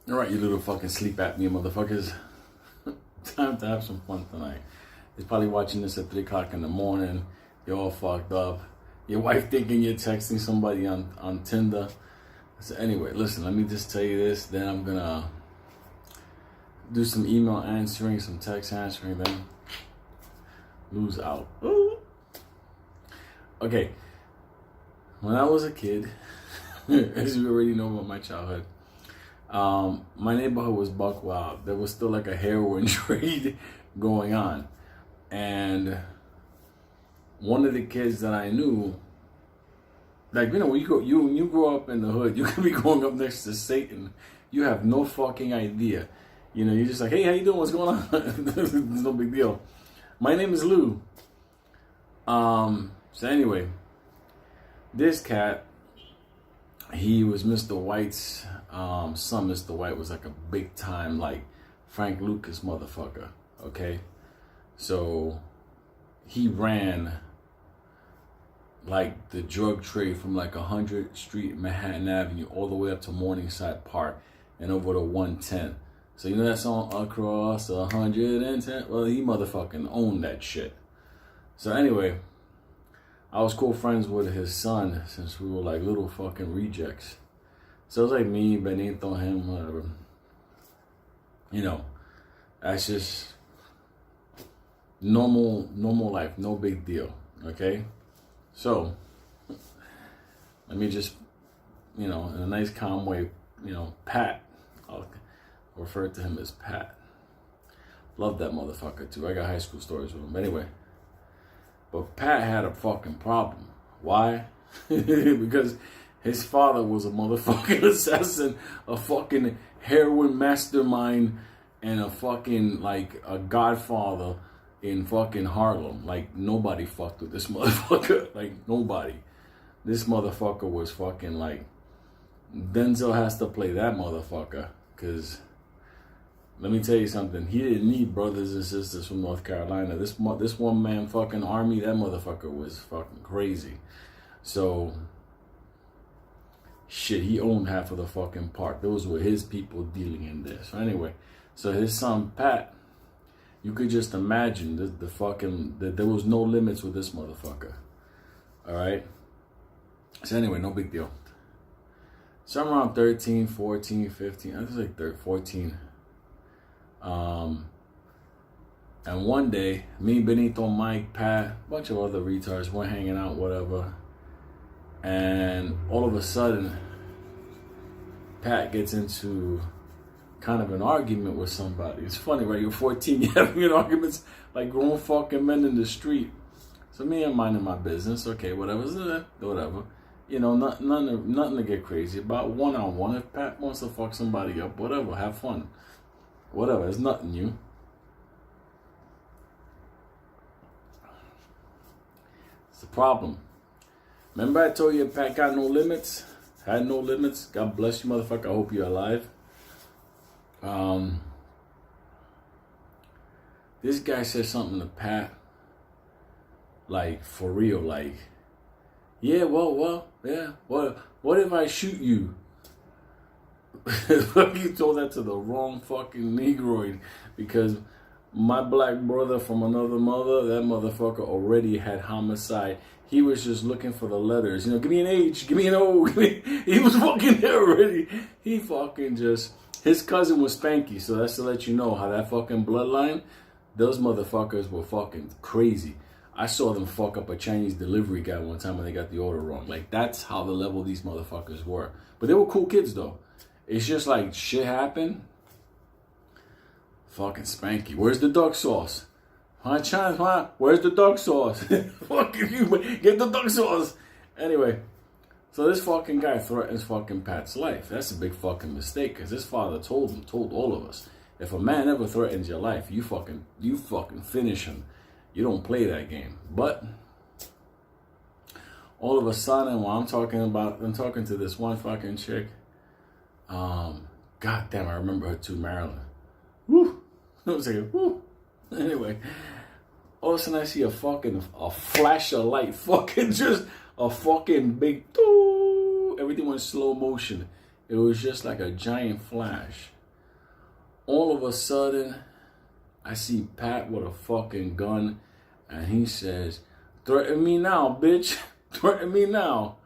All right, you little fucking sleep apnea motherfuckers. Time to have some fun tonight. You're probably watching this at 3 o'clock in the morning. You're all fucked up. Your wife thinking you're texting somebody on Tinder. So anyway, listen, let me just tell you this. Then I'm going to do some email answering, some text answering, then lose out. Ooh. Okay. When I was a kid, as you already know about my childhood, my neighborhood was buck wild. There was still like a heroin trade going on. And one of the kids that I knew, like, you know, when you grow up in the hood, you could be growing up next to Satan. You have no fucking idea. You know, you're just like, hey, how you doing? What's going on? There's no big deal. My name is Lou. So anyway, this cat, he was Mr. White's son. Mr. White was like a big time, like, Frank Lucas motherfucker, okay? So he ran like the drug trade from like 100th Street, Manhattan Avenue, all the way up to Morningside Park and over to 110. So you know that song, Across 110? Well, he motherfucking owned that shit. So anyway, I was cool friends with his son since we were like little fucking rejects. So it was like me, Benito, him, whatever. You know, that's just normal life, no big deal, okay? So, let me just, you know, in a nice calm way, you know, Pat, I'll refer to him as Pat. Love that motherfucker too. I got high school stories with him. But anyway, but Pat had a fucking problem. Why? Because his father was a motherfucking assassin, a fucking heroin mastermind, and a fucking, like, a godfather in fucking Harlem. Like, nobody fucked with this motherfucker. Like, nobody. This motherfucker was fucking like, Denzel has to play that motherfucker. Because, let me tell you something. He didn't need brothers and sisters from North Carolina. This one man fucking army, that motherfucker was fucking crazy. So, shit, he owned half of the fucking park. Those were his people dealing in this. So anyway, so his son, Pat, you could just imagine that there was no limits with this motherfucker. All right? So anyway, no big deal. So I'm around 13, 14, 15. I was like 14. And one day, me, Benito, Mike, Pat, a bunch of other retards, we're hanging out, whatever. And all of a sudden, Pat gets into kind of an argument with somebody. It's funny, right? You're 14, you're having arguments like grown fucking men in the street. So me, I'm minding my business. Okay, whatever. Whatever. You know, nothing to get crazy about. One-on-one. If Pat wants to fuck somebody up, whatever, have fun. Whatever, it's nothing new. It's the problem. Remember I told you Pat got no limits? Had no limits? God bless you, motherfucker. I hope you're alive. This guy said something to Pat, like, for real, like, yeah, well, yeah, what if I shoot you? He told that to the wrong fucking Negroid, because my black brother from another mother, that motherfucker already had homicide. He was just looking for the letters. You know, give me an H, give me an O. He was fucking there already. He fucking just... His cousin was Spanky, so that's to let you know how that fucking bloodline, those motherfuckers were fucking crazy. I saw them fuck up a Chinese delivery guy one time when they got the order wrong. Like, that's how the level these motherfuckers were. But they were cool kids, though. It's just like, shit happened. Fucking Spanky. Where's the duck sauce? Huh, China? Huh? Where's the duck sauce? Fucking you, get the duck sauce. Anyway. So this fucking guy threatens fucking Pat's life. That's a big fucking mistake, because his father told all of us, if a man ever threatens your life, you fucking finish him. You don't play that game. But all of a sudden, while I'm talking to this one fucking chick. God damn, I remember her too, Marilyn. Woo! I was like, woo! Anyway, all of a sudden I see a flash of light, fucking just a fucking big, everything went slow motion. It was just like a giant flash. All of a sudden, I see Pat with a fucking gun, and he says, "Threaten me now, bitch. Threaten me now."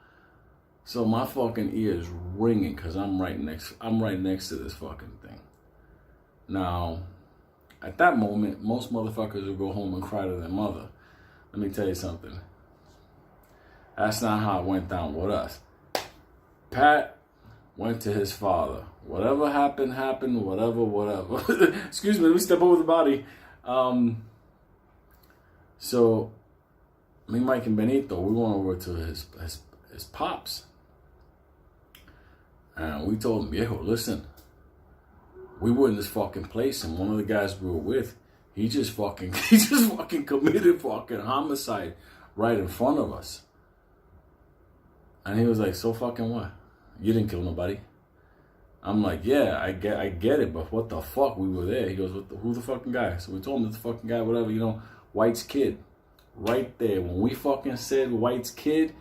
So my fucking ear is ringing because I'm right next to this fucking thing. Now, at that moment, most motherfuckers will go home and cry to their mother. Let me tell you something. That's not how it went down with us. Pat went to his father. Whatever happened, happened. Whatever. Excuse me, let me step over the body. So, me, Mike, and Benito, we went over to his pops. And we told him, "Viejo, listen, we were in this fucking place, and one of the guys we were with, he just fucking committed fucking homicide right in front of us." And he was like, "So fucking what? You didn't kill nobody." I'm like, "Yeah, I get it, but what the fuck? We were there." He goes, "Who the fucking guy?" So we told him, "It's the fucking guy, whatever, White's kid." Right there, when we fucking said White's kid,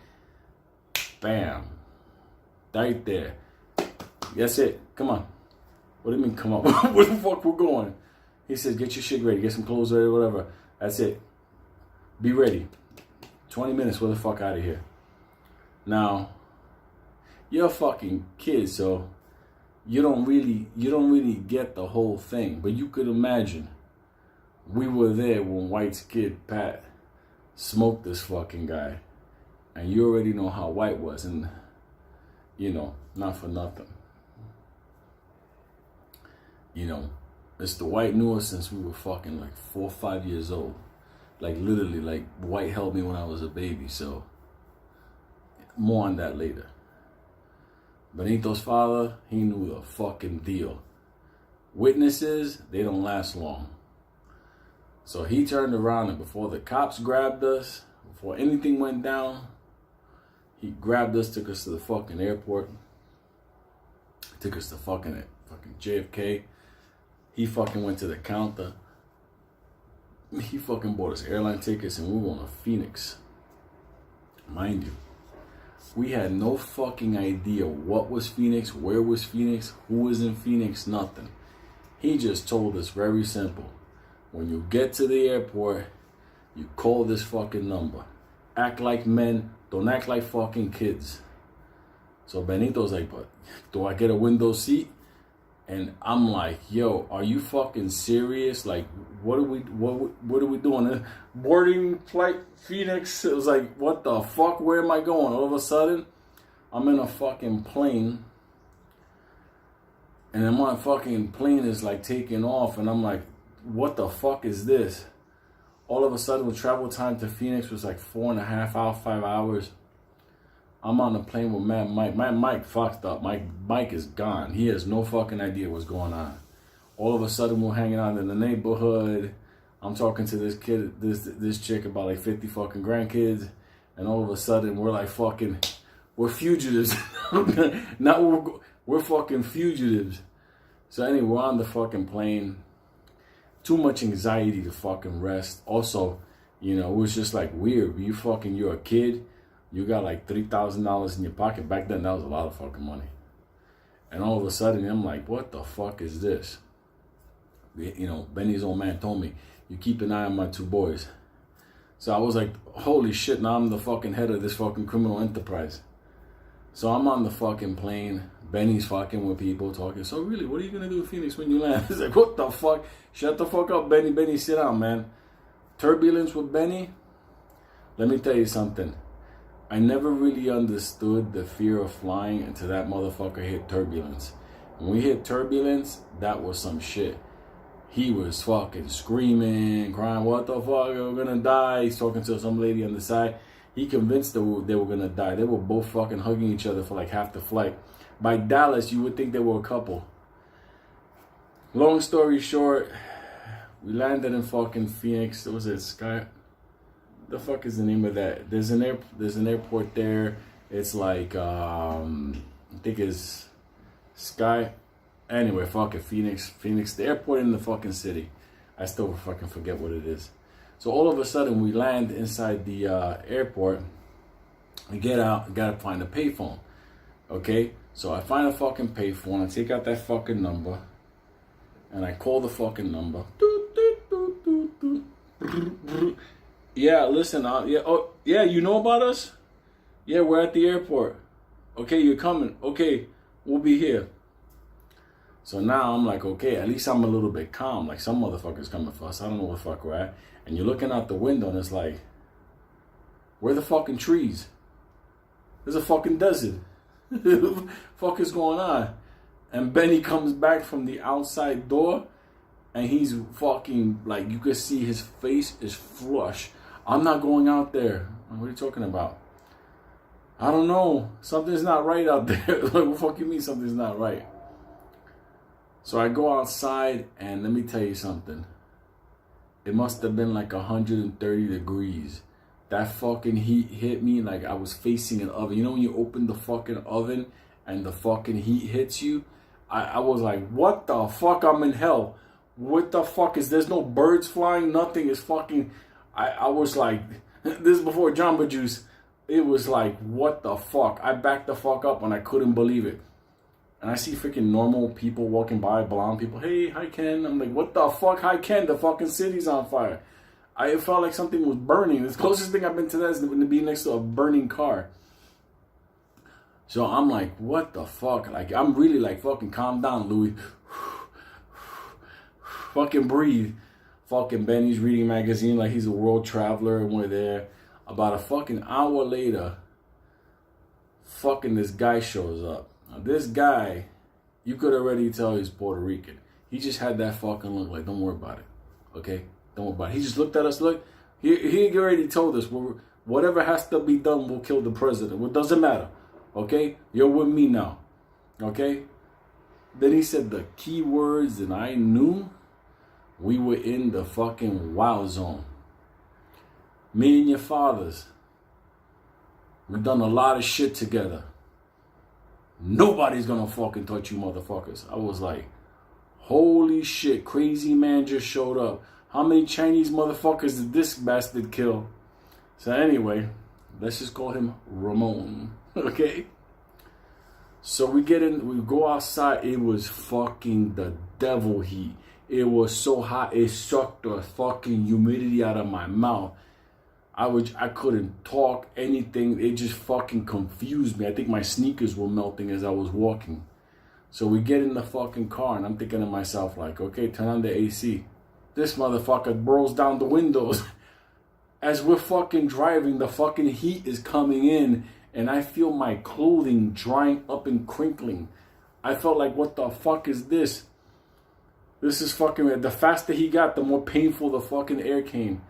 bam, right there. That's it. Come on. What do you mean, come on? Where the fuck we're going? He said, "Get your shit ready. Get some clothes ready, whatever." That's it. Be ready. 20 minutes, we're the fuck out of here. Now, you're a fucking kid, so you don't really get the whole thing. But you could imagine, we were there when White's kid, Pat, smoked this fucking guy. And you already know how White was, and, not for nothing. Mr. White knew us since we were fucking like 4 or 5 years old. Like literally, like White held me when I was a baby, so more on that later. Benito's father, he knew the fucking deal. Witnesses, they don't last long. So he turned around, and before the cops grabbed us, before anything went down, he grabbed us, took us to the fucking airport, took us to fucking JFK. He fucking went to the counter. He fucking bought us airline tickets, and we were going to Phoenix. Mind you, we had no fucking idea what was Phoenix, where was Phoenix, who was in Phoenix, nothing. He just told us very simple. When you get to the airport, you call this fucking number. Act like men, don't act like fucking kids. So Benito's like, "But do I get a window seat?" And I'm like, "Yo, are you fucking serious? Like, what are we doing? Boarding flight Phoenix?" It was like, what the fuck? Where am I going? All of a sudden, I'm in a fucking plane, and then my fucking plane is like taking off, and I'm like, what the fuck is this? All of a sudden, the travel time to Phoenix was like 4.5 hours, 5 hours. I'm on the plane with Mad Mike. Mad Mike fucked up. Mike is gone. He has no fucking idea what's going on. All of a sudden, we're hanging out in the neighborhood. I'm talking to this kid, this chick about like 50 fucking grandkids. And all of a sudden, we're like fucking, we're fugitives. Now we're fucking fugitives. So anyway, we're on the fucking plane. Too much anxiety to fucking rest. Also, it was just like weird. You're a kid. You got like $3,000 in your pocket. Back then, that was a lot of fucking money. And all of a sudden, I'm like, what the fuck is this? Benny's old man told me, "You keep an eye on my 2 boys." So I was like, holy shit, now I'm the fucking head of this fucking criminal enterprise. So I'm on the fucking plane. Benny's fucking with people talking. "So really, what are you going to do in Phoenix when you land?" He's like, "What the fuck? Shut the fuck up, Benny. Benny, sit down, man." Turbulence with Benny. Let me tell you something. I never really understood the fear of flying until that motherfucker hit turbulence. When we hit turbulence, that was some shit. He was fucking screaming, crying, "What the fuck? We're gonna die." He's talking to some lady on the side. He convinced her they were gonna die. They were both fucking hugging each other for like half the flight. By Dallas, you would think they were a couple. Long story short, we landed in fucking Phoenix. Was it Sky? The fuck is the name of that? There's an airport there. It's like I think it's Sky. Anyway, fucking Phoenix, the airport in the fucking city. I still fucking forget what it is. So all of a sudden we land inside the airport. We get out, gotta find a payphone. Okay, so I find a fucking payphone. I take out that fucking number. And I call the fucking number. Yeah, listen, yeah, you know about us? Yeah, we're at the airport. Okay, you're coming. Okay, we'll be here. So now I'm like, okay, at least I'm a little bit calm. Like, some motherfuckers coming for us. I don't know where the fuck we're at. And you're looking out the window and it's like, where the fucking trees? There's a fucking desert. What the fuck is going on? And Benny comes back from the outside door and he's fucking, like, you could see his face is flush. I'm not going out there. What are you talking about? I don't know. Something's not right out there. Like, what the fuck you mean something's not right? So I go outside and let me tell you something. It must have been like 130 degrees. That fucking heat hit me like I was facing an oven. You know when you open the fucking oven and the fucking heat hits you? I was like, what the fuck? I'm in hell. What the fuck is, there's no birds flying, nothing is fucking, I was like, this is before Jamba Juice. It was like, what the fuck? I backed the fuck up and I couldn't believe it. And I see freaking normal people walking by, blonde people. Hey, hi Ken. I'm like, what the fuck? Hi Ken, the fucking city's on fire. It felt like something was burning. The closest thing I've been to that is to be next to a burning car. So I'm like, what the fuck? Like, I'm really like, fucking calm down, Louis. Fucking breathe. Fucking Benny's reading magazine like he's a world traveler and we're there. About a fucking hour later, fucking this guy shows up. Now this guy, you could already tell he's Puerto Rican. He just had that fucking look like, don't worry about it. Okay? Don't worry about it. He just looked at us, look. He already told us, whatever has to be done will kill the president. It doesn't matter. Okay? You're with me now. Okay? Then he said the key words and I knew we were in the fucking wild zone. Me and your fathers, we've done a lot of shit together. Nobody's gonna fucking touch you motherfuckers. I was like, holy shit, crazy man just showed up. How many Chinese motherfuckers did this bastard kill? So anyway, let's just call him Ramon, okay? So we get in, we go outside. It was fucking the devil heat. It was so hot, it sucked the fucking humidity out of my mouth. I couldn't talk, anything. It just fucking confused me. I think my sneakers were melting as I was walking. So we get in the fucking car and I'm thinking to myself like, okay, turn on the AC. This motherfucker rolls down the windows. As we're fucking driving, the fucking heat is coming in and I feel my clothing drying up and crinkling. I felt like, what the fuck is this? This is fucking, the faster he got, the more painful the fucking air came.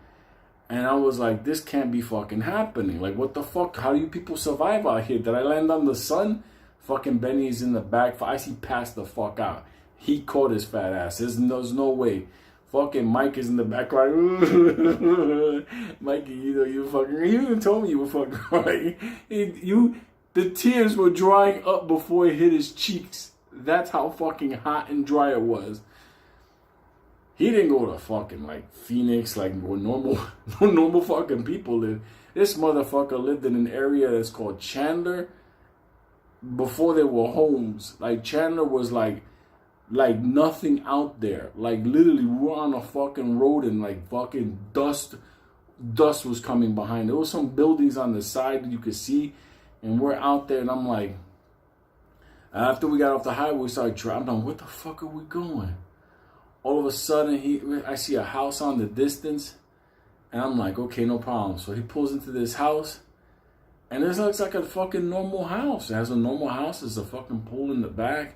And I was like, this can't be fucking happening. Like, what the fuck? How do you people survive out here? Did I land on the sun? Fucking Benny's in the back. I see passed the fuck out. He caught his fat ass. There's no way. Fucking Mike is in the back like, Mikey, you fucking, you even told me you were fucking crying. The tears were drying up before it hit his cheeks. That's how fucking hot and dry it was. He didn't go to fucking like Phoenix, like where normal fucking people live. This motherfucker lived in an area that's called Chandler before there were homes. Like Chandler was like nothing out there. Like literally we were on a fucking road and like fucking dust was coming behind. There was some buildings on the side that you could see and we're out there and I'm like, after we got off the highway, we started driving. I'm like, what the fuck are we going? All of a sudden, I see a house on the distance, and I'm like, okay, no problem. So he pulls into this house, and this looks like a fucking normal house. It has a normal house. There's a fucking pool in the back.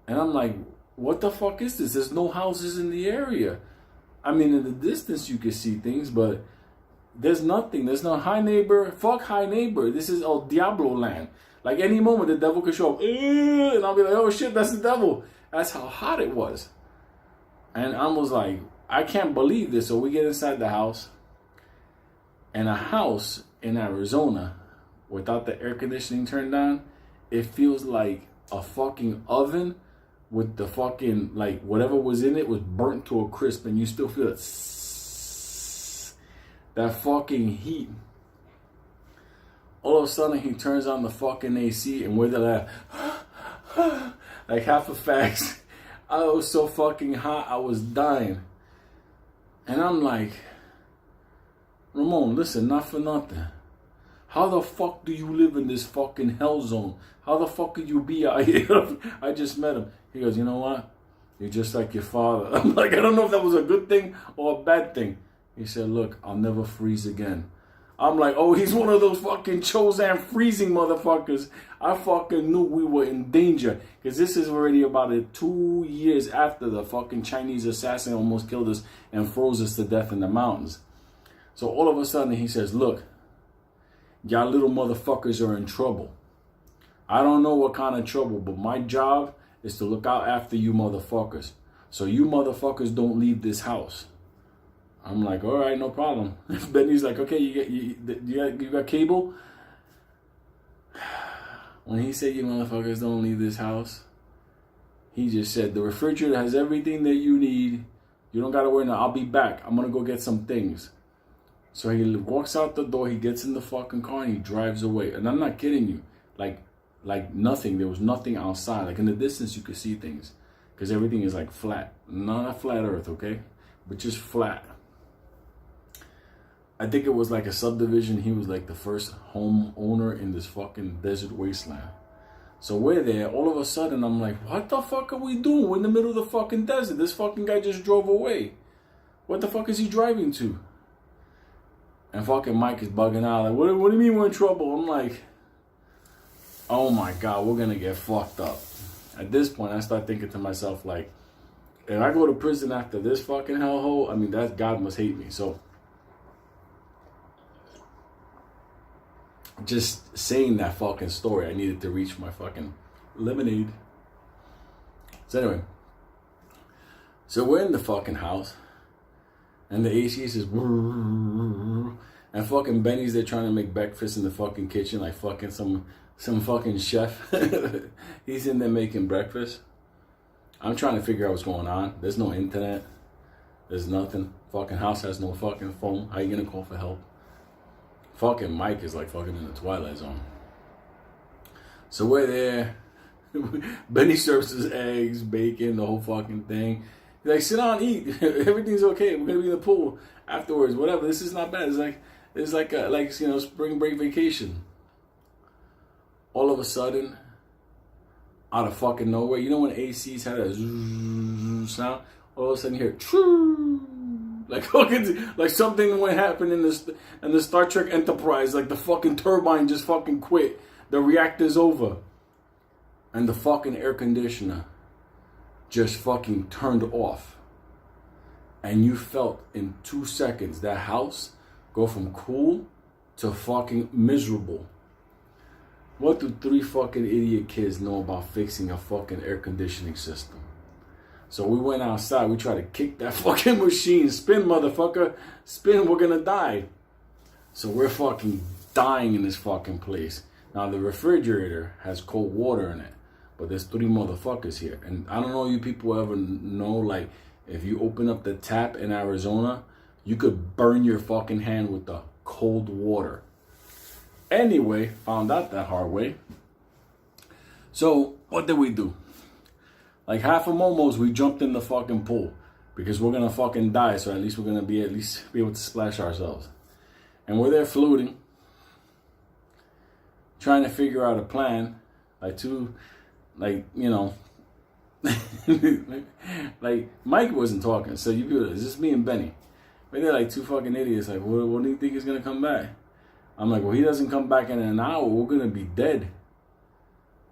And I'm like, what the fuck is this? There's no houses in the area. I mean, in the distance, you can see things, but there's nothing. There's no hi neighbor. Fuck hi neighbor. This is El Diablo land. Like, any moment, the devil could show up, and I'll be like, oh shit, that's the devil. That's how hot it was. And I was like, I can't believe this. So we get inside the house. And a house in Arizona, without the air conditioning turned on, it feels like a fucking oven with the fucking, like, whatever was in it was burnt to a crisp. And you still feel it. That fucking heat. All of a sudden, he turns on the fucking AC. And we're there like half a fax. I was so fucking hot, I was dying. And I'm like, Ramon, listen, not for nothing. How the fuck do you live in this fucking hell zone? How the fuck could you be out here? I just met him. He goes, you know what? You're just like your father. I'm like, I don't know if that was a good thing or a bad thing. He said, look, I'll never freeze again. I'm like, oh, he's one of those fucking Chosan freezing motherfuckers. I fucking knew we were in danger. Because this is already about 2 years after the fucking Chinese assassin almost killed us and froze us to death in the mountains. So all of a sudden he says, look, y'all little motherfuckers are in trouble. I don't know what kind of trouble, but my job is to look out after you motherfuckers. So you motherfuckers don't leave this house. I'm like, all right, no problem. Benny's like, okay, you got cable? When he said you motherfuckers don't leave this house, he just said, the refrigerator has everything that you need. You don't got to worry now. I'll be back. I'm going to go get some things. So he walks out the door, he gets in the fucking car, and he drives away. And I'm not kidding you. Like nothing. There was nothing outside. Like in the distance, you could see things. Because everything is like flat. Not a flat earth, okay? But just flat. I think it was like a subdivision. He was like the first homeowner in this fucking desert wasteland. So we're there. All of a sudden, I'm like, what the fuck are we doing? We're in the middle of the fucking desert. This fucking guy just drove away. What the fuck is he driving to? And fucking Mike is bugging out. Like, what do you mean we're in trouble? I'm like, oh my God, we're going to get fucked up. At this point, I start thinking to myself, like, if I go to prison after this fucking hellhole, I mean, that God must hate me. So, just saying that fucking story, I needed to reach my fucking lemonade. So anyway, so we're in the fucking house, and the AC says, and fucking Benny's there trying to make breakfast in the fucking kitchen, like fucking some fucking chef. He's in there making breakfast. I'm trying to figure out what's going on. There's no internet. There's nothing. Fucking house has no fucking phone. How you gonna call for help? Fucking Mike is like fucking in the Twilight Zone. So we're there. Benny serves his eggs, bacon, the whole fucking thing. He's like, sit down, eat. Everything's okay. We're gonna be in the pool afterwards. Whatever. This is not bad. It's like you know, spring break vacation. All of a sudden, out of fucking nowhere, you know when ACs had a sound? All of a sudden you hear true. Like fucking, like something would happen in the Star Trek Enterprise. Like the fucking turbine just fucking quit. The reactor's over. And the fucking air conditioner just fucking turned off. And you felt in 2 seconds that house go from cool to fucking miserable. What do 3 fucking idiot kids know about fixing a fucking air conditioning system? So we went outside. We tried to kick that fucking machine. Spin, motherfucker. Spin, we're gonna die. So we're fucking dying in this fucking place. Now the refrigerator has cold water in it. But there's 3 motherfuckers here. And I don't know you people ever know, like, if you open up the tap in Arizona, you could burn your fucking hand with the cold water. Anyway, found out that hard way. So what did we do? Like half of Momos, we jumped in the fucking pool because we're gonna fucking die. So at least we're gonna be able to splash ourselves. And we're there floating, trying to figure out a plan. Like Mike wasn't talking. So it's just me and Benny. But they're like 2 fucking idiots. Like, what do you think he's gonna come back? I'm like, well, he doesn't come back in an hour. We're gonna be dead.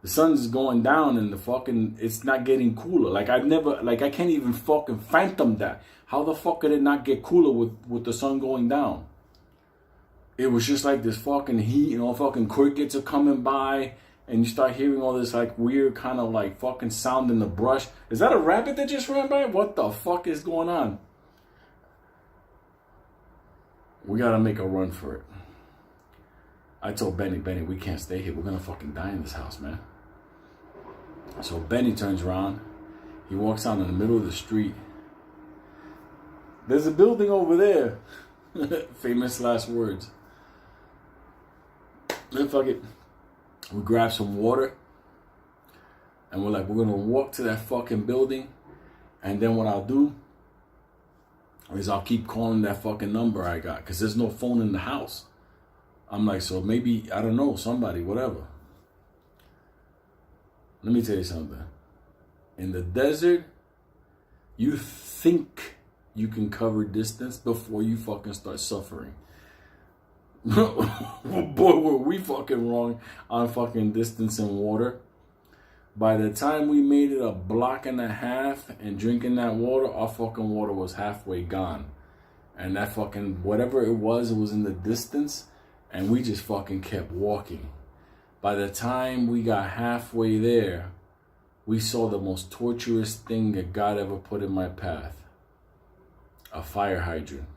The sun's going down and it's not getting cooler. Like I can't even fucking phantom that. How the fuck could it not get cooler with the sun going down? It was just like this fucking heat and all fucking crickets are coming by and you start hearing all this like weird kind of like fucking sound in the brush. Is that a rabbit that just ran by? What the fuck is going on? We gotta make a run for it. I told Benny, we can't stay here. We're gonna fucking die in this house, man. So Benny turns around. He walks out in the middle of the street. There's a building over there. Famous last words. Then fuck it. We grab some water. And we're like, we're gonna walk to that fucking building. And then what I'll do is I'll keep calling that fucking number I got, because there's no phone in the house. I'm like, so maybe, I don't know, somebody, whatever. Let me tell you something. In the desert, you think you can cover distance before you fucking start suffering. Boy, were we fucking wrong on fucking distance and water. By the time we made it a block and a half and drinking that water, our fucking water was halfway gone. And that fucking, whatever it was in the distance, and we just fucking kept walking. By the time we got halfway there, we saw the most torturous thing that God ever put in my path. A fire hydrant.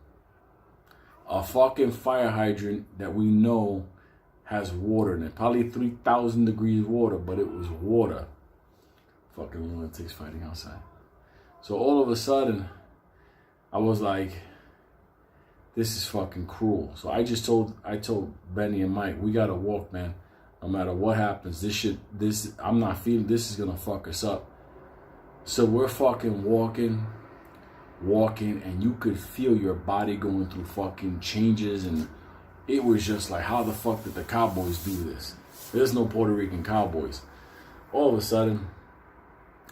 A fucking fire hydrant that we know has water in it. Probably 3,000 degrees water, but it was water. Fucking lunatics fighting outside. So all of a sudden, I was like, this is fucking cruel. So I told Benny and Mike, we gotta walk, man. No matter what happens, I'm not feeling, this is gonna fuck us up. So we're fucking walking, and you could feel your body going through fucking changes, and it was just like, how the fuck did the cowboys do this? There's no Puerto Rican cowboys. All of a sudden,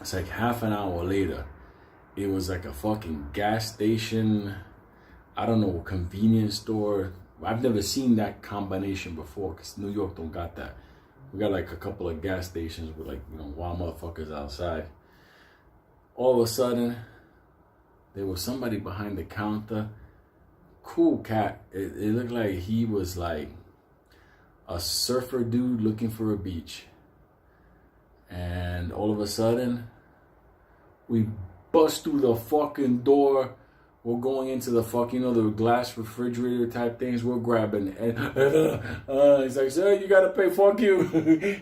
it's like half an hour later, it was like a fucking gas station, I don't know, convenience store. I've never seen that combination before, because New York don't got that. We got like a couple of gas stations with, like, you know, wild motherfuckers outside. All of a sudden, there was somebody behind the counter. Cool cat. It looked like he was like a surfer dude looking for a beach. And all of a sudden, we bust through the fucking door. We're going into the fucking, you know, the glass refrigerator type things. We're grabbing. And he's like, sir, you gotta pay. Fuck you.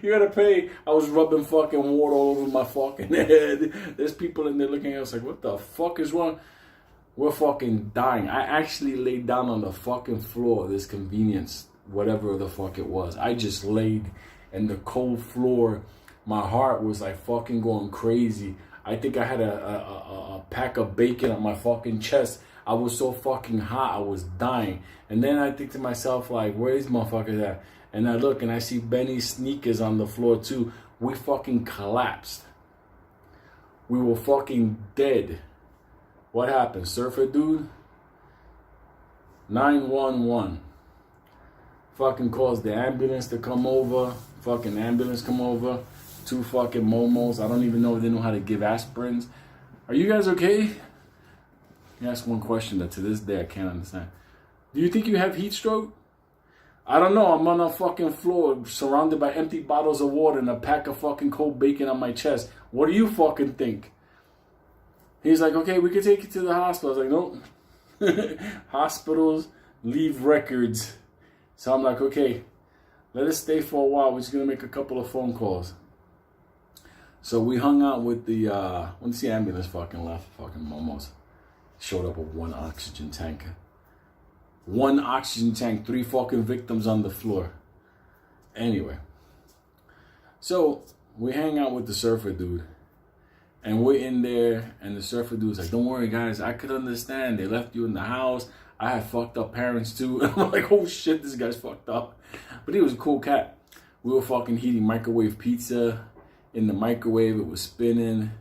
You gotta pay. I was rubbing fucking water all over my fucking head. There's people in there looking at us like, what the fuck is wrong? We're fucking dying. I actually laid down on the fucking floor of this convenience, whatever the fuck it was. I just laid in the cold floor. My heart was like fucking going crazy. I think I had a pack of bacon on my fucking chest. I was so fucking hot, I was dying. And then I think to myself, like, where is motherfucker at? And I look and I see Benny's sneakers on the floor too. We fucking collapsed. We were fucking dead. What happened? Surfer dude? 911. Fucking calls the ambulance to come over. Fucking ambulance come over. 2 fucking momos. I don't even know if they know how to give aspirins. Are you guys okay? You ask one question that to this day I can't understand. Do you think you have heat stroke? I don't know. I'm on a fucking floor surrounded by empty bottles of water and a pack of fucking cold bacon on my chest. What do you fucking think? He's like, okay, we can take you to the hospital. I was like, nope. Hospitals leave records. So I'm like, okay, let us stay for a while. We're just going to make a couple of phone calls. So we hung out with the, once the ambulance fucking left, fucking momos showed up with 1 oxygen tank. 1 oxygen tank, 3 fucking victims on the floor. Anyway. So we hang out with the surfer dude. And we're in there, and the surfer dude's like, don't worry, guys, I could understand. They left you in the house. I had fucked up parents, too. And I'm like, oh, shit, this guy's fucked up. But he was a cool cat. We were fucking heating microwave pizza in the microwave. It was spinning.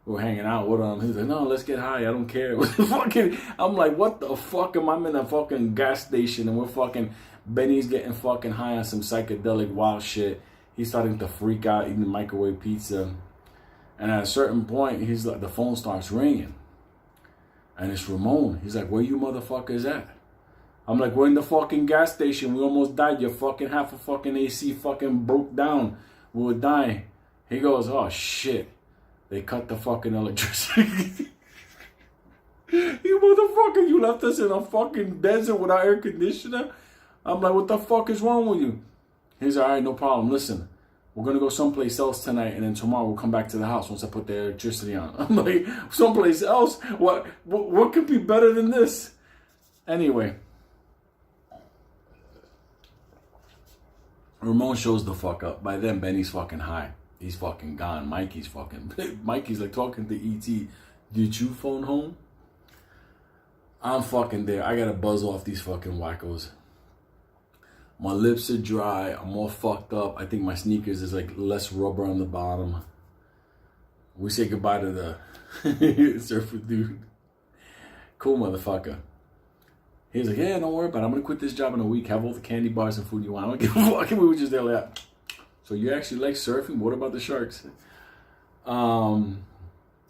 We were hanging out with him. He was like, no, let's get high. I don't care. It was fucking, I'm like, what the fuck? I'm in a fucking gas station, and we're fucking, Benny's getting fucking high on some psychedelic wild shit. He's starting to freak out eating the microwave pizza. And at a certain point, he's like, the phone starts ringing. And it's Ramon. He's like, where you motherfuckers at? I'm like, we're in the fucking gas station. We almost died. Your fucking half of fucking AC fucking broke down. We were dying. He goes, oh shit. They cut the fucking electricity. You motherfucker, you left us in a fucking desert without air conditioner? I'm like, what the fuck is wrong with you? He's like, all right, no problem. Listen. We're going to go someplace else tonight, and then tomorrow we'll come back to the house once I put the electricity on. I'm like, someplace else? What could be better than this? Anyway. Ramon shows the fuck up. By then, Benny's fucking high. He's fucking gone. Mikey's like talking to E.T. Did you phone home? I'm fucking there. I gotta buzz off these fucking wackos. My lips are dry. I'm all fucked up. I think my sneakers is like less rubber on the bottom. We say goodbye to the surfer dude. Cool motherfucker. He's like, yeah, don't worry about it. I'm gonna quit this job in a week. Have all the candy bars and food you want. I don't give a fuck. We were just there like, so you actually like surfing? What about the sharks?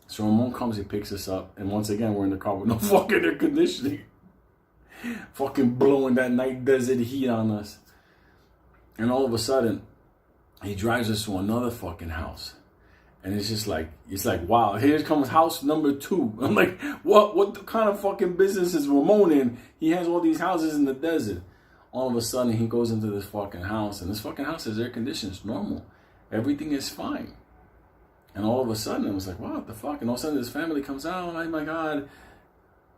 So Ramon comes, he picks us up, and once again we're in the car with no fucking air conditioning. Fucking blowing that night desert heat on us. And all of a sudden, he drives us to another fucking house. And it's just like, wow, here comes house number 2. I'm like, what kind of fucking business is Ramon in? He has all these houses in the desert. All of a sudden, he goes into this fucking house, and this fucking house has air conditioning. It's normal. Everything is fine. And all of a sudden, I was like, what the fuck? And all of a sudden, this family comes out. Oh my God,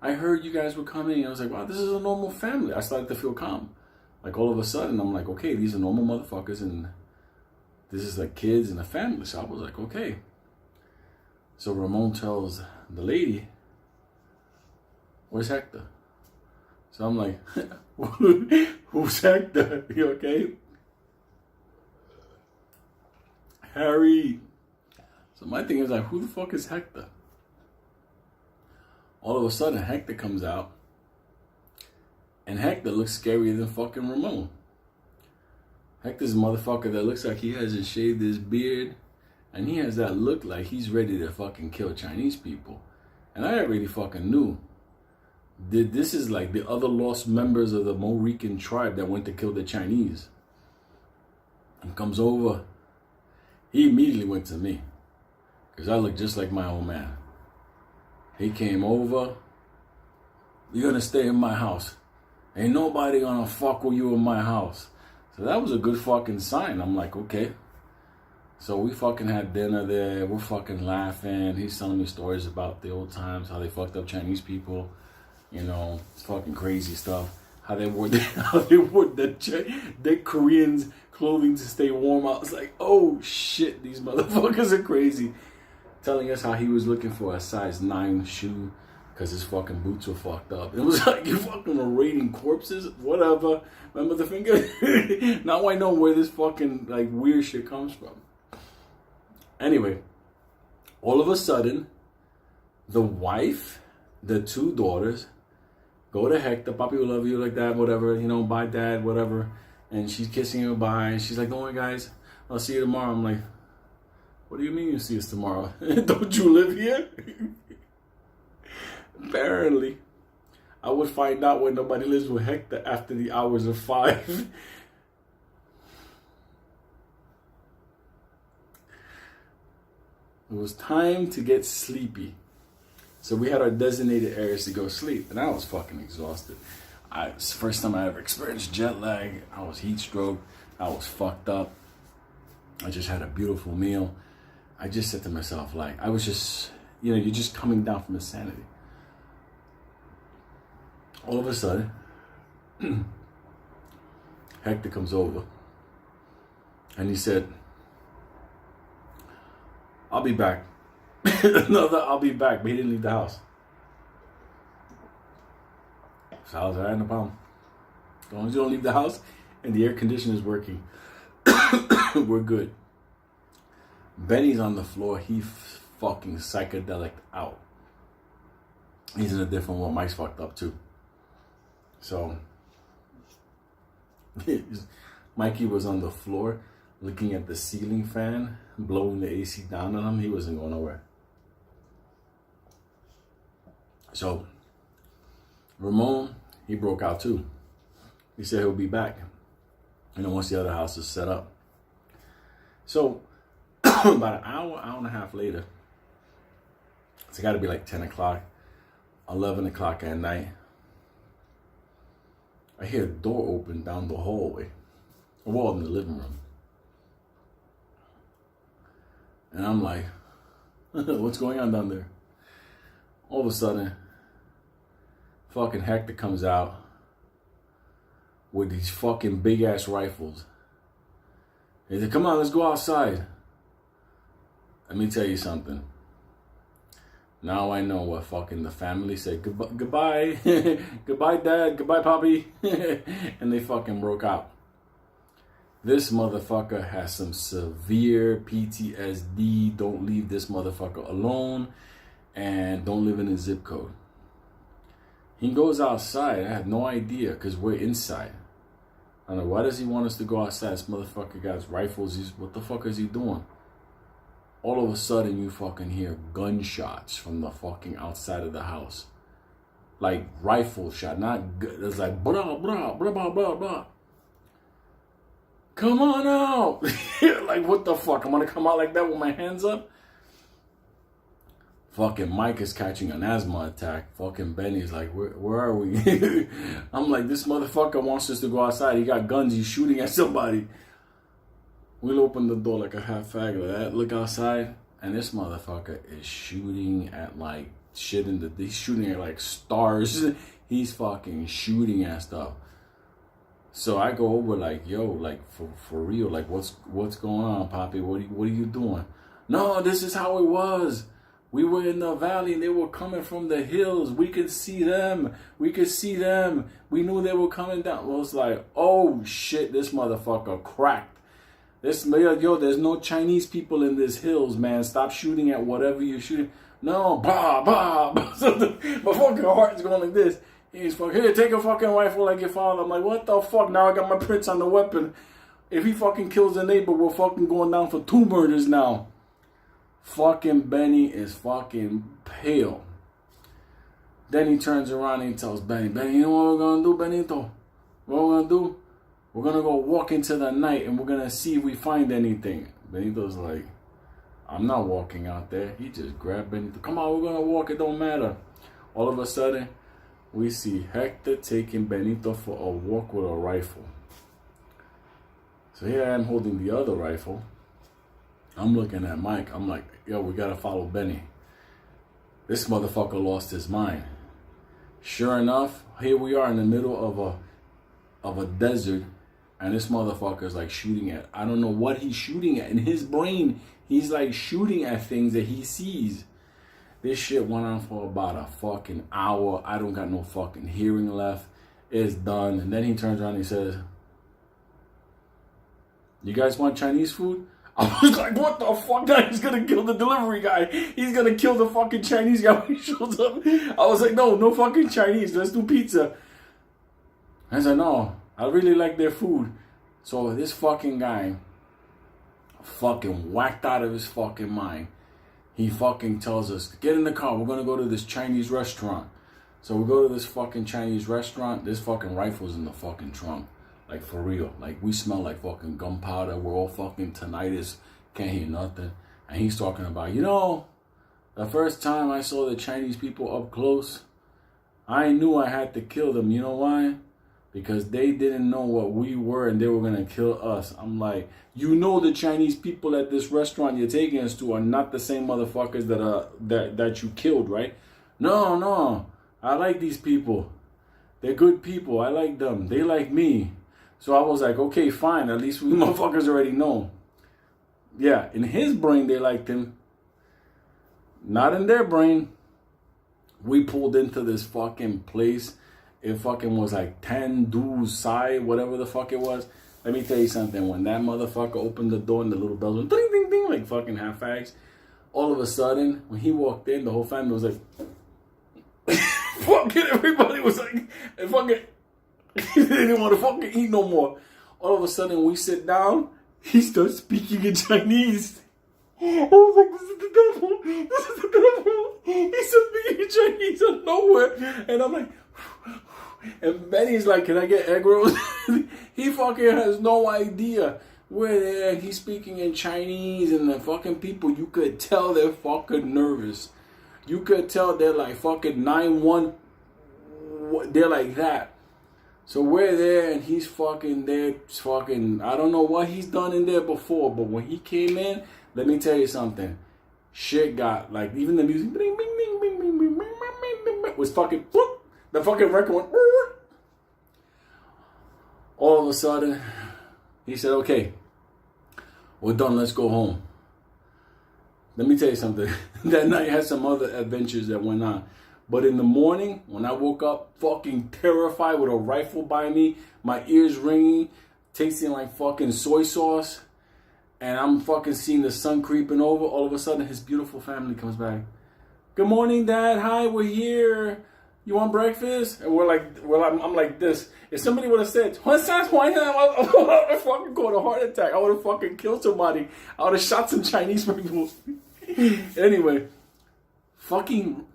I heard you guys were coming. And I was like, wow, this is a normal family. I started to feel calm. Like, all of a sudden, I'm like, okay, these are normal motherfuckers, and this is like kids and a family. So I was like, okay. So Ramon tells the lady, where's Hector? So I'm like, who's Hector? You okay? Harry. So my thing is like, who the fuck is Hector? All of a sudden, Hector comes out, and Hector looks scarier than fucking Ramon. Hector's a motherfucker that looks like he hasn't shaved his beard, and he has that look like he's ready to fucking kill Chinese people. And I already fucking knew that this is like the other lost members of the Morican tribe that went to kill the Chinese. And comes over. He immediately went to me, because I look just like my old man. He came over. You're gonna stay in my house. Ain't nobody gonna fuck with you in my house. So that was a good fucking sign. I'm like, okay. So we fucking had dinner there. We're fucking laughing. He's telling me stories about the old times, how they fucked up Chinese people. You know, it's fucking crazy stuff. How they wore the Koreans' clothing to stay warm. I was like, oh shit, these motherfuckers are crazy. Telling us how he was looking for a size 9 shoe because his fucking boots were fucked up. It was like, you fucking were raiding corpses, whatever. Remember the finger? Now I know where this fucking like weird shit comes from. Anyway, all of a sudden, the wife, the 2 daughters, go to Hector. Papi will love you like that, whatever. You know, bye, dad, whatever. And she's kissing him bye. And she's like, don't worry, guys. I'll see you tomorrow. I'm like, what do you mean you see us tomorrow? Don't you live here? Apparently. I would find out when nobody lives with Hector after the hours of 5. It was time to get sleepy. So we had our designated areas to go sleep. And I was fucking exhausted. It's the first time I ever experienced jet lag. I was heat stroke. I was fucked up. I just had a beautiful meal. I just said to myself, like, I was just, you know, you're just coming down from insanity. All of a sudden, Hector comes over. And he said, I'll be back. Another I'll be back, but he didn't leave the house. So I was like, all right, no problem. As long as you don't leave the house and the air conditioner is working, we're good. Benny's on the floor. He fucking psychedelic out. He's in a different world. Mike's fucked up too. So Mikey was on the floor looking at the ceiling fan, blowing the AC down on him. He wasn't going nowhere. So Ramon, he broke out too. He said he'll be back. And then once the other house is set up. So about an hour and a half later, it's got to be like 10 o'clock, 11 o'clock at night. I hear a door open down the hallway, a wall in the living room. And I'm like, what's going on down there? All of a sudden, fucking Hector comes out with these fucking big ass rifles. He said, come on, let's go outside. Let me tell you something. Now I know what fucking the family said. Goodbye, goodbye, Dad, goodbye, Poppy, and they fucking broke out. This motherfucker has some severe PTSD. Don't leave this motherfucker alone, and don't live in a zip code. He goes outside. I had no idea because we're inside. I don't know, why does he want us to go outside? This motherfucker got his rifles. What the fuck is he doing? All of a sudden, you fucking hear gunshots from the fucking outside of the house. Like rifle shot, not it's like blah, blah, blah, blah, blah, blah. Come on out. Like, what the fuck? I'm gonna come out like that with my hands up? Fucking Mike is catching an asthma attack. Fucking Benny's like, where are we? I'm like, this motherfucker wants us to go outside. He got guns. He's shooting at somebody. We'll open the door like a half fag like that. Look outside. And this motherfucker is shooting at like shit he's shooting at like stars. He's fucking shooting at stuff. So I go over like, yo, like for real, like what's going on, Poppy? What are you doing? No, this is how it was. We were in the valley and they were coming from the hills. We could see them. We knew they were coming down. I was like, oh shit, this motherfucker cracked. There's no Chinese people in these hills, man. Stop shooting at whatever you're shooting. No, bah, bah. My fucking heart is going like this. He's fucking, here, take a fucking rifle like your father. I'm like, what the fuck? Now I got my prints on the weapon. If he fucking kills the neighbor, we're fucking going down for 2 murders now. Fucking Benny is fucking pale. Then he turns around and he tells Benny, you know what we're going to do, Benito? What we're going to do? We're going to go walk into the night and we're going to see if we find anything. Benito's like, I'm not walking out there. He just grabbed Benito. Come on, we're going to walk. It don't matter. All of a sudden, we see Hector taking Benito for a walk with a rifle. So here I am holding the other rifle. I'm looking at Mike. I'm like, yo, we got to follow Benny. This motherfucker lost his mind. Sure enough, here we are in the middle of a desert. And this motherfucker is like shooting at, I don't know what he's shooting at. In his brain, he's like shooting at things that he sees. This shit went on for about a fucking hour. I don't got no fucking hearing left. It's done. And then he turns around and he says, you guys want Chinese food? I was like, what the fuck? Now he's gonna kill the delivery guy. He's gonna kill the fucking Chinese guy when he shows up. I was like, no fucking Chinese. Let's do pizza. I said, no, I really like their food. So this fucking guy fucking whacked out of his fucking mind. He fucking tells us, get in the car. We're going to go to this Chinese restaurant. So we go to this fucking Chinese restaurant. This fucking rifle's in the fucking trunk. Like, for real. Like, we smell like fucking gunpowder. We're all fucking tinnitus. Can't hear nothing. And he's talking about, you know, the first time I saw the Chinese people up close, I knew I had to kill them. You know why? Because they didn't know what we were and they were going to kill us. I'm like, you know, the Chinese people at this restaurant you're taking us to are not the same motherfuckers that you killed, right? No. I like these people. They're good people. I like them. They like me. So I was like, okay, fine. At least we motherfuckers already know. Yeah, in his brain, they liked him. Not in their brain. We pulled into this fucking place. It fucking was like 10 dudes side, whatever the fuck it was. Let me tell you something. When that motherfucker opened the door and the little bells went ding, ding, ding, like fucking half fags. All of a sudden, when he walked in, the whole family was like, fucking everybody was like, and fucking, they didn't want to fucking eat no more. All of a sudden, we sit down, he starts speaking in Chinese. I was like, this is the devil. This is the devil. He starts speaking in Chinese out of nowhere. And I'm like, and Benny's like, can I get egg rolls? He fucking has no idea. We're there and he's speaking in Chinese and the fucking people, you could tell they're fucking nervous. You could tell they're like fucking 9-1. They're like that. So we're there and he's fucking there. Fucking, I don't know what he's done in there before, but when he came in, let me tell you something. Shit got like, even the music was fucking, the fucking record went. All of a sudden, he said, okay, we're done. Let's go home. let me tell you something. That night had some other adventures that went on. But in the morning, when I woke up fucking terrified with a rifle by me, my ears ringing, tasting like fucking soy sauce, and I'm fucking seeing the sun creeping over, all of a sudden his beautiful family comes back. Good morning, Dad. Hi, we're here. You want breakfast? And I'm like this. If somebody would have said, what's that? Why not? I would have fucking caught a heart attack. I would have fucking killed somebody. I would have shot some Chinese people. Anyway, fucking,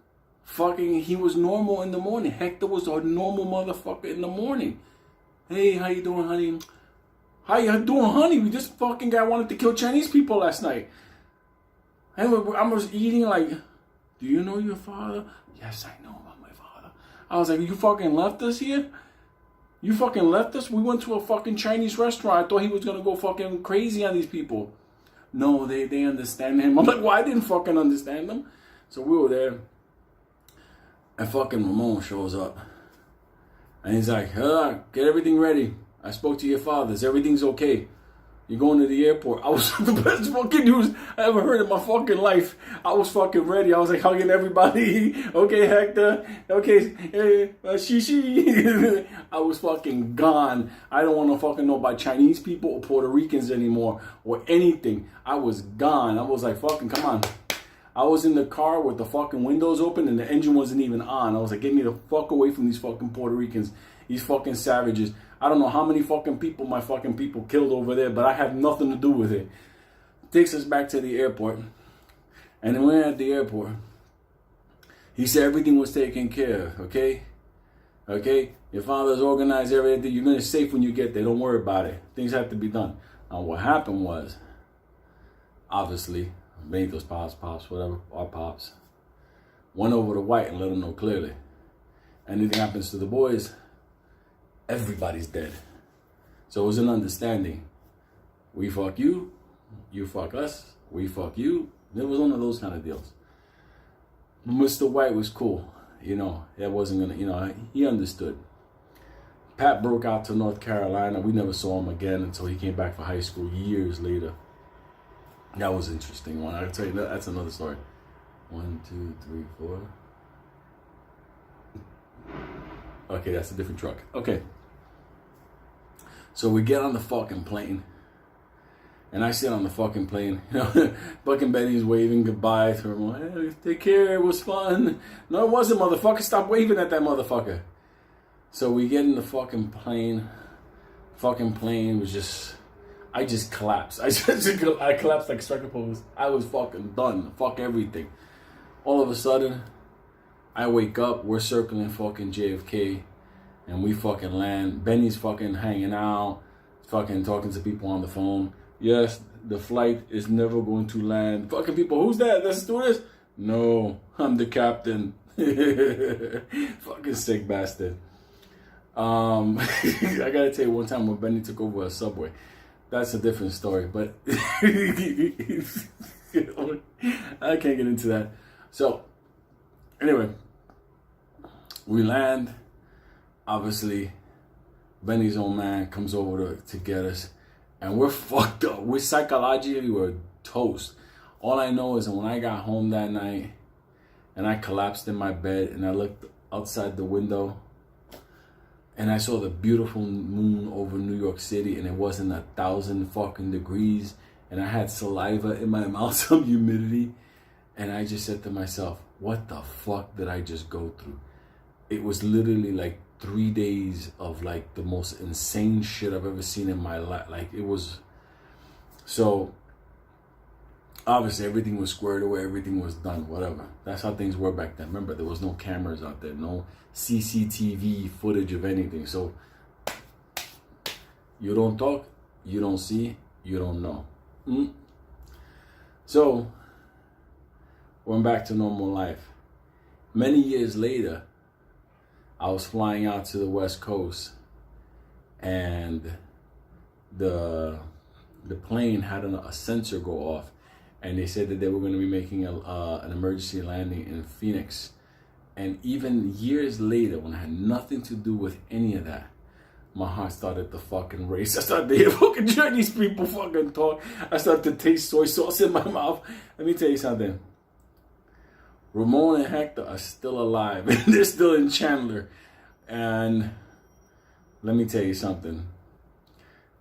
he was normal in the morning. Hector was a normal motherfucker in the morning. Hey, how you doing, honey? How you doing, honey? We just fucking guy wanted to kill Chinese people last night. And I was eating like, do you know your father? Yes, I know about my father. I was like, you fucking left us here? You fucking left us? We went to a fucking Chinese restaurant. I thought he was going to go fucking crazy on these people. No, they understand him. I'm like, well, I didn't fucking understand them. So we were there. And fucking Ramon shows up. And he's like, get everything ready. I spoke to your fathers. Everything's okay. You're going to the airport. I was the best fucking news I ever heard in my fucking life. I was fucking ready. I was like hugging everybody. Okay, Hector. Okay, Shishi. I was fucking gone. I don't want to fucking know about Chinese people or Puerto Ricans anymore or anything. I was gone. I was like, fucking, come on. I was in the car with the fucking windows open and the engine wasn't even on. I was like, get me the fuck away from these fucking Puerto Ricans. These fucking savages. I don't know how many fucking people my fucking people killed over there, but I had nothing to do with it. Takes us back to the airport. And then when we're at the airport, he said everything was taken care of, okay? Okay? Your father's organized everything. You're going to be safe when you get there. Don't worry about it. Things have to be done. Now, what happened was, obviously, Benito's pops, whatever, our pops, went over to White and let him know clearly. Anything happens to the boys, everybody's dead. So it was an understanding. We fuck you, you fuck us, we fuck you. It was one of those kind of deals. Mr. White was cool. You know, that wasn't gonna, you know, he understood. Pat broke out to North Carolina. We never saw him again until he came back for high school years later. That was an interesting one. I'll tell you, that's another story. 1, 2, 3, 4. Okay, that's a different truck. Okay. So we get on the fucking plane. And I sit on the fucking plane. You know, fucking Betty's waving goodbye to her. Hey, take care, it was fun. No, it wasn't, motherfucker. Stop waving at that motherfucker. So we get in the fucking plane. Fucking plane was just... I just collapsed. I collapsed like a striker pose. I was fucking done. Fuck everything. All of a sudden, I wake up. We're circling fucking JFK. And we fucking land. Benny's fucking hanging out. Fucking talking to people on the phone. Yes, the flight is never going to land. Fucking people, who's that? The stewardess? No, I'm the captain. Fucking sick bastard. I gotta tell you one time when Benny took over a subway. That's a different story, but I can't get into that. So, anyway, we land. Obviously, Benny's old man comes over to get us, and we're fucked up. We're psychologically, we're toast. All I know is that when I got home that night, and I collapsed in my bed, and I looked outside the window, and I saw the beautiful moon over New York City, and it wasn't 1,000 fucking degrees, and I had saliva in my mouth, some humidity, and I just said to myself, what the fuck did I just go through? It was literally like 3 days of like the most insane shit I've ever seen in my life. Like it was, so obviously everything was squared away, everything was done, whatever. That's how things were back then. Remember, there was no cameras out there, no CCTV footage of anything. So you don't talk, you don't see, you don't know. So went back to normal life. Many years later, I was flying out to the West Coast, and the plane had a sensor go off, and they said that they were going to be making an emergency landing in Phoenix. And even years later, when I had nothing to do with any of that, my heart started to fucking race. I started to hear fucking Chinese people fucking talk. I started to taste soy sauce in my mouth. Let me tell you something. Ramon and Hector are still alive. They're still in Chandler. And let me tell you something.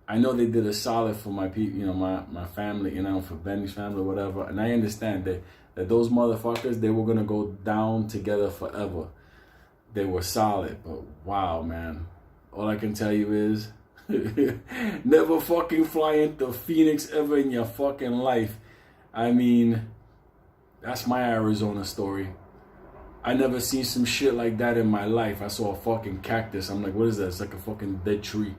I know they did a solid for my people, you know, my family, you know, for Benny's family, whatever. And I understand that those motherfuckers, they were gonna go down together forever. They were solid, but wow, man. All I can tell you is never fucking fly into Phoenix ever in your fucking life. I mean, that's my Arizona story. I never seen some shit like that in my life. I saw a fucking cactus. I'm like, what is that? It's like a fucking dead tree.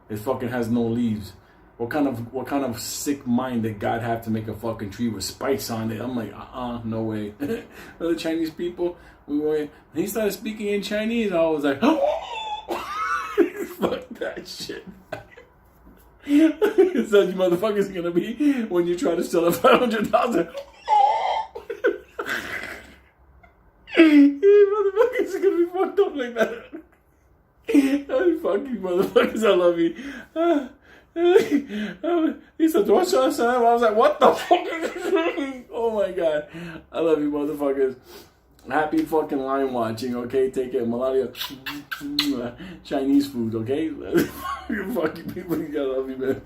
It fucking has no leaves. What kind of sick mind did God have to make a fucking tree with spikes on it? I'm like, no way. The Chinese people, when he started speaking in Chinese, I was like, fuck that shit. That's how you motherfuckers gonna be when you try to sell a 500,000. You motherfuckers are gonna be fucked up like that. Fuck you motherfuckers, I love you. He said, what's your son? I was like, what the fuck? Oh my god. I love you motherfuckers. Happy fucking line watching, okay? Take care. Malaria. Chinese food, okay? Fuck you people. I love you, man.